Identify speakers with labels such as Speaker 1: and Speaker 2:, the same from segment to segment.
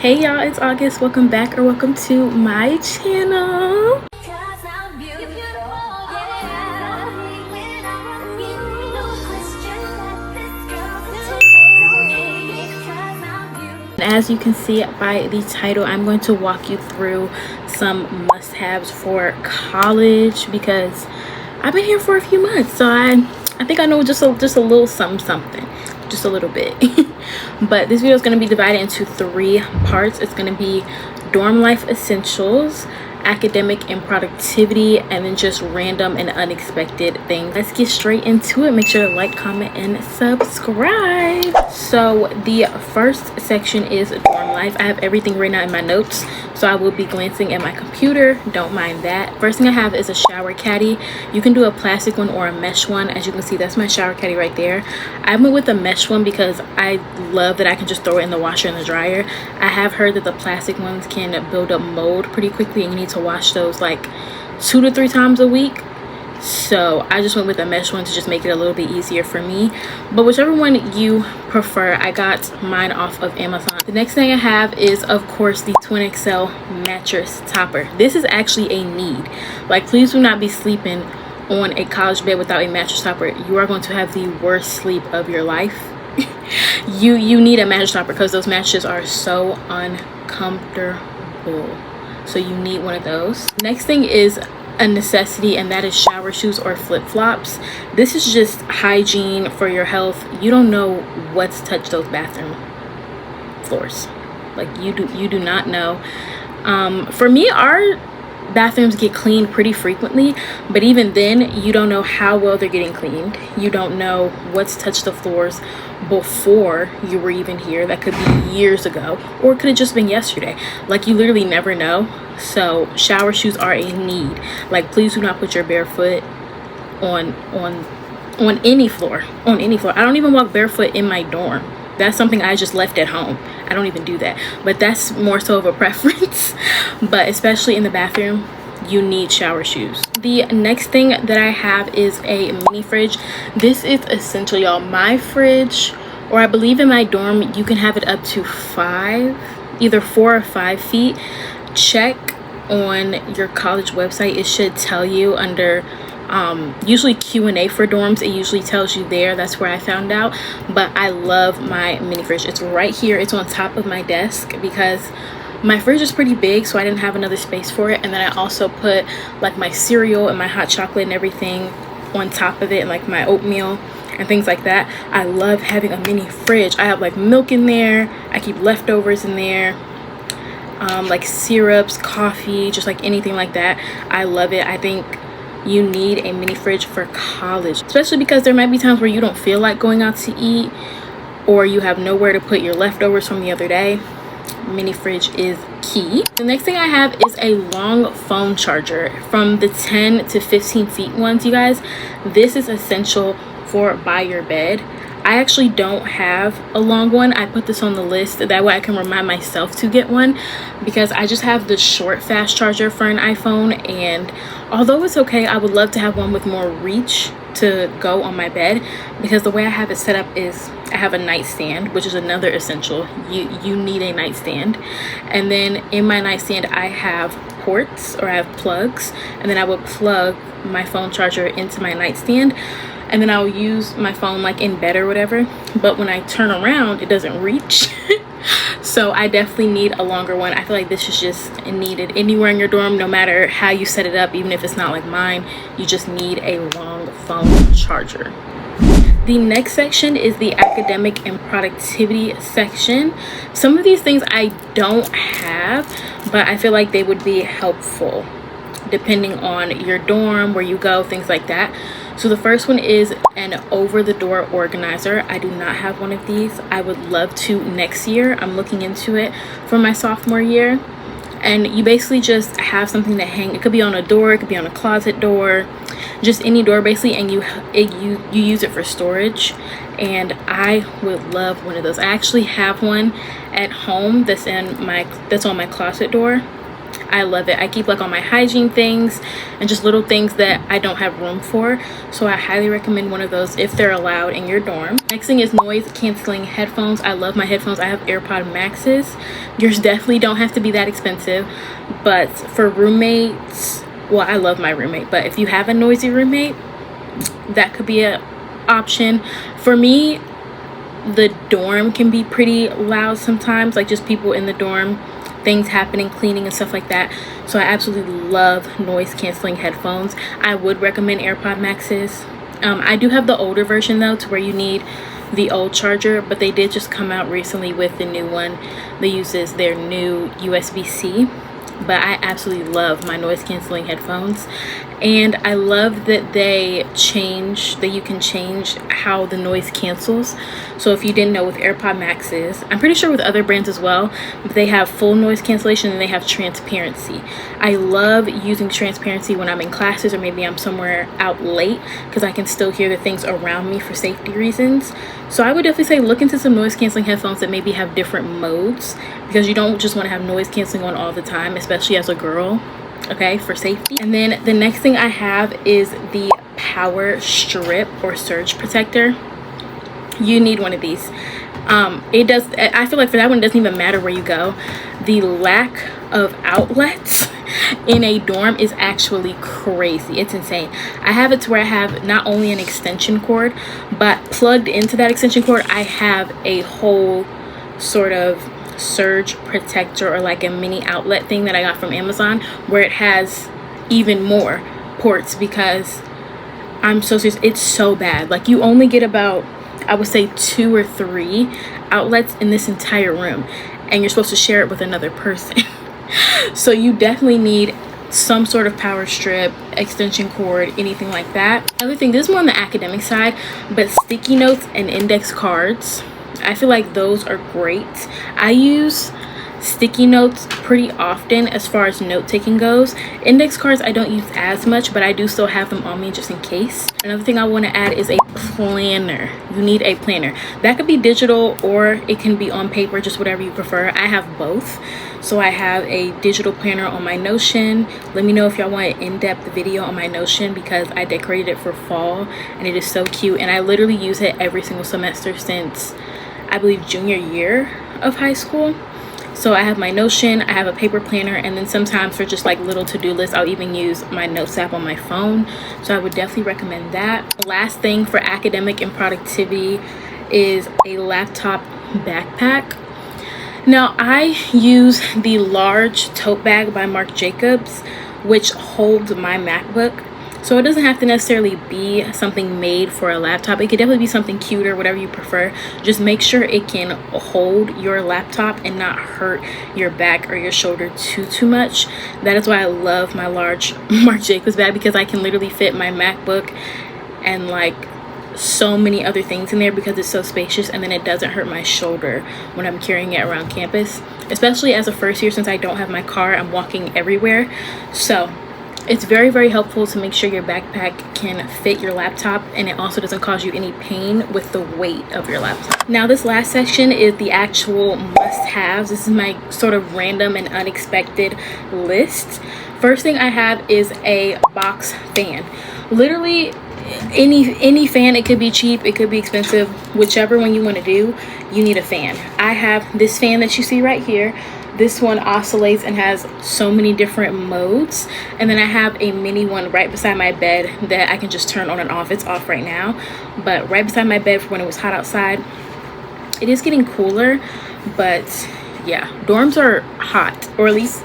Speaker 1: Hey y'all, it's August. Welcome back or welcome to my channel. As you can see by the title, I'm going to walk you through some must-haves for college because I've been here for a few months, so I think I know just a little something, just a little bit. But this video is going to be divided into 3 parts. It's going to be dorm life essentials, academic and productivity, and then just random and unexpected things. Let's get straight into it. Make sure to like, comment, and subscribe. So the first section is dorm life. I have everything written out in my notes, so I will be glancing at my computer. Don't mind that. First thing I have is a shower caddy. You can do a plastic one or a mesh one. As you can see, that's my shower caddy right there. I went with the mesh one because I love that I can just throw it in the washer and the dryer. I have heard that the plastic ones can build up mold pretty quickly, and you need to wash those like 2 to 3 times a week. So I just went with a mesh one to just make it a little bit easier for me. But whichever one you prefer, I got mine off of Amazon. The next thing I have is, of course, the Twin XL mattress topper. This is actually a need. Like, please do not be sleeping on a college bed without a mattress topper. You are going to have the worst sleep of your life. you need a mattress topper because those mattresses are so uncomfortable. So you need one of those. Next thing is a necessity, and that is shower shoes or flip-flops. This is just hygiene for your health. You don't know what's touched those bathroom floors. Like, you do not know. For me, our bathrooms get cleaned pretty frequently, but even then you don't know how well they're getting cleaned. You don't know what's touched the floors before you were even here. That could be years ago, or it could have just been yesterday. Like, you literally never know. So shower shoes are a need. Like, please do not put your bare foot on any floor. I don't even walk barefoot in my dorm. That's something I just left at home. I don't even do that, but that's more so of a preference. But especially in the bathroom, you need shower shoes. The next thing that I have is a mini fridge. This is essential, y'all. My fridge, or I believe in my dorm, you can have it up to 5, either 4 or 5 feet. Check on your college website. It should tell you under usually Q&A for dorms. It usually tells you there. That's where I found out. But I love my mini fridge. It's right here. It's on top of my desk because my fridge is pretty big, so I didn't have another space for it. And then I also put like my cereal and my hot chocolate and everything on top of it, and like my oatmeal and things like that. I love having a mini fridge. I have like milk in there. I keep leftovers in there. Like syrups, coffee, just like anything like that. I love it. I think you need a mini fridge for college, especially because there might be times where you don't feel like going out to eat, or you have nowhere to put your leftovers from the other day. Mini fridge is key. The next thing I have is a long phone charger from the 10 to 15 feet ones, you guys. This is essential for by your bed. I actually don't have a long one. I put this on the list, that way I can remind myself to get one, because I just have the short fast charger for an iPhone, and although it's okay, I would love to have one with more reach to go on my bed, because the way I have it set up is I have a nightstand, which is another essential. You need a nightstand. And then in my nightstand I have ports, or I have plugs, and then I would plug my phone charger into my nightstand, and then I'll use my phone like in bed or whatever. But when I turn around, it doesn't reach. So I definitely need a longer one. I feel like this is just needed anywhere in your dorm, no matter how you set it up. Even if it's not like mine, you just need a long phone charger. The next section is the academic and productivity section. Some of these things I don't have, but I feel like they would be helpful depending on your dorm, where you go, things like that. So the first one is an over-the-door organizer. I do not have one of these. I would love to next year. I'm looking into it for my sophomore year. And you basically just have something to hang. It could be on a door, it could be on a closet door, just any door basically, and you use it for storage. And I would love one of those. I actually have one at home that's on my closet door. I love it. I keep like all my hygiene things and just little things that I don't have room for. So I highly recommend one of those if they're allowed in your dorm. Next thing is noise canceling headphones. I love my headphones. I have AirPod Maxes. Yours definitely don't have to be that expensive, but for roommates, well, I love my roommate, but if you have a noisy roommate, that could be an option. For me, the dorm can be pretty loud sometimes, like just people in the dorm, things happening, cleaning and stuff like that. So I absolutely love noise canceling headphones. I would recommend AirPod Maxes. I do have the older version though, to where you need the old charger, but they did just come out recently with the new one that uses their new USB-C. But I absolutely love my noise canceling headphones, and I love that you can change how the noise cancels. So if you didn't know, with AirPod Maxes, I'm pretty sure with other brands as well, but they have full noise cancellation and they have transparency. I love using transparency when I'm in classes or maybe I'm somewhere out late, because I can still hear the things around me for safety reasons. So I would definitely say look into some noise canceling headphones that maybe have different modes, because you don't just want to have noise canceling on all the time, especially as a girl, okay, for safety. And then the next thing I have is the power strip or surge protector. You need one of these. I feel like for that one, it doesn't even matter where you go. The lack of outlets in a dorm is actually crazy. It's insane. I have it to where I have not only an extension cord, but plugged into that extension cord, I have a whole sort of surge protector, or like a mini outlet thing that I got from Amazon, where it has even more ports, because I'm so serious, it's so bad. Like, you only get about, I would say, 2 or 3 outlets in this entire room, and you're supposed to share it with another person. So you definitely need some sort of power strip, extension cord, anything like that. Another thing, this is more on the academic side, but sticky notes and index cards, I feel like those are great. I use sticky notes pretty often as far as note taking goes. Index cards I don't use as much, but I do still have them on me just in case. Another thing I want to add is a planner. You need a planner. That could be digital or it can be on paper, just whatever you prefer. I have both. So I have a digital planner on my Notion. Let me know if y'all want an in-depth video on my Notion, because I decorated it for fall and it is so cute, and I literally use it every single semester since, I believe, junior year of high school. So I have my Notion, I have a paper planner, and then sometimes for just like little to-do lists, I'll even use my notes app on my phone. So I would definitely recommend that. The last thing for academic and productivity is a laptop backpack. Now, I use the large tote bag by Marc Jacobs, which holds my MacBook. So it doesn't have to necessarily be something made for a laptop. It could definitely be something cute or whatever you prefer. Just make sure it can hold your laptop and not hurt your back or your shoulder too much. That is why I love my large Marc Jacobs bag, because I can literally fit my MacBook and like so many other things in there, because it's so spacious, and then it doesn't hurt my shoulder when I'm carrying it around campus, especially as a first year. Since I don't have my car, I'm walking everywhere, so it's very helpful to make sure your backpack can fit your laptop, and it also doesn't cause you any pain with the weight of your laptop. Now, this last section is the actual must-haves. This is my sort of random and unexpected list. First thing I have is a box fan. Literally any fan. It could be cheap, it could be expensive, whichever one you want to do, you need a fan. I have this fan that you see right here. This one oscillates and has so many different modes, and then I have a mini one right beside my bed that I can just turn on and off. It's off right now, but right beside my bed for when it was hot outside. It is getting cooler, but yeah, dorms are hot, or at least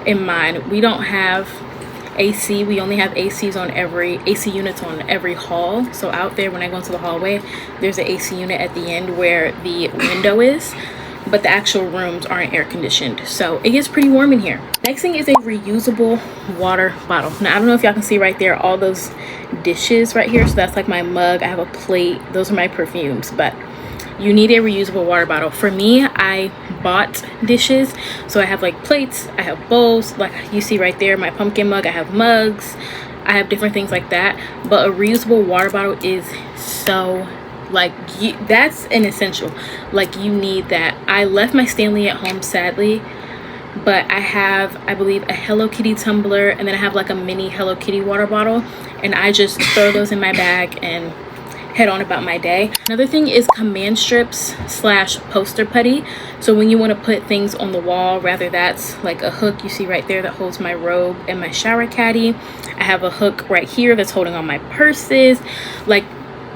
Speaker 1: in mine. We don't have AC. We only have AC units on every hall. So out there, when I go into the hallway, there's an AC unit at the end where the window is, but the actual rooms aren't air conditioned, so it gets pretty warm in here. Next thing is a reusable water bottle. Now, I don't know if y'all can see right there all those dishes right here. So that's like my mug, I have a plate, those are my perfumes, but you need a reusable water bottle. For me, I bought dishes, so I have like plates, I have bowls, like you see right there, my pumpkin mug, I have mugs, I have different things like that. But a reusable water bottle is so, like, that's an essential. Like, you need that. I left my Stanley at home, sadly, but I have, I believe, a Hello Kitty tumbler, and then I have like a mini Hello Kitty water bottle, and I just throw those in my bag and head on about my day. Another thing is command strips slash poster putty. So when you want to put things on the wall, rather that's like a hook you see right there that holds my robe and my shower caddy. I have a hook right here that's holding on my purses. Like,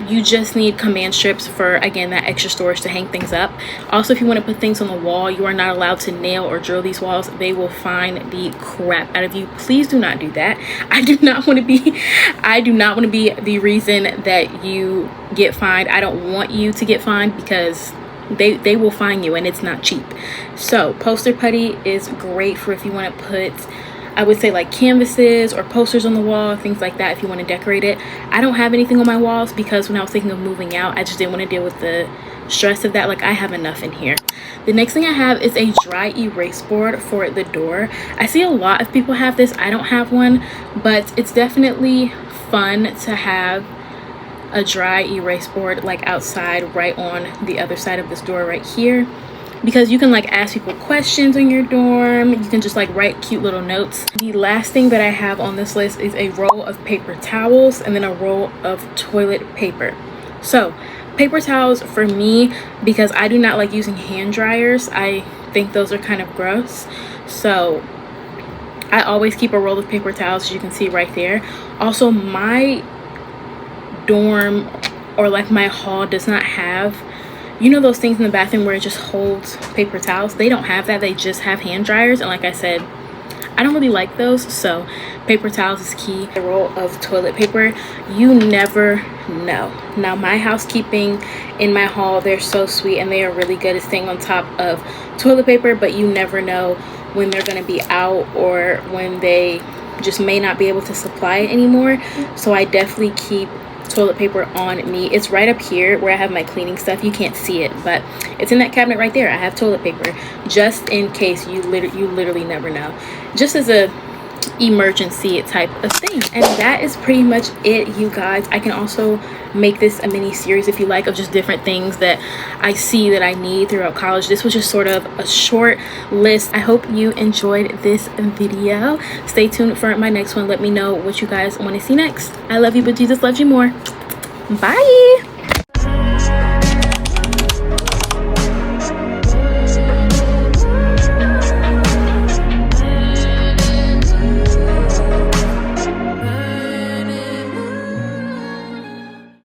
Speaker 1: you just need command strips for, again, that extra storage to hang things up. Also, if you want to put things on the wall, you are not allowed to nail or drill these walls. They will find the crap out of you. Please do not do that. I do not want to be the reason that you get fined. I don't want you to get fined, because they will fine you, and it's not cheap. So poster putty is great for if you want to put, I would say, like canvases or posters on the wall, things like that, if you want to decorate it. I don't have anything on my walls because when I was thinking of moving out, I just didn't want to deal with the stress of that. Like, I have enough in here. The next thing I have is a dry erase board for the door. I see a lot of people have this. I don't have one, but it's definitely fun to have a dry erase board like outside, right on the other side of this door right here, because you can like ask people questions in your dorm. You can just like write cute little notes. The last thing that I have on this list is a roll of paper towels and then a roll of toilet paper. So paper towels for me, because I do not like using hand dryers. I think those are kind of gross. So I always keep a roll of paper towels, as you can see right there. Also, my dorm or like my hall does not have, you know, those things in the bathroom where it just holds paper towels. They don't have that. They just have hand dryers, and like I said, I don't really like those. So paper towels is key. A roll of toilet paper, you never know. Now, my housekeeping in my hall, they're so sweet and they are really good at staying on top of toilet paper, but you never know when they're going to be out or when they just may not be able to supply it anymore. So I definitely keep toilet paper on me. It's right up here where I have my cleaning stuff. You can't see it, but it's in that cabinet right there. I have toilet paper just in case. You literally never know, just as a emergency type of thing. And that is pretty much it, you guys. I can also make this a mini series if you like, of just different things that I see that I need throughout college. This was just sort of a short list. I hope you enjoyed this video. Stay tuned for my next one. Let me know what you guys want to see next. I love you, but Jesus loves you more. Bye.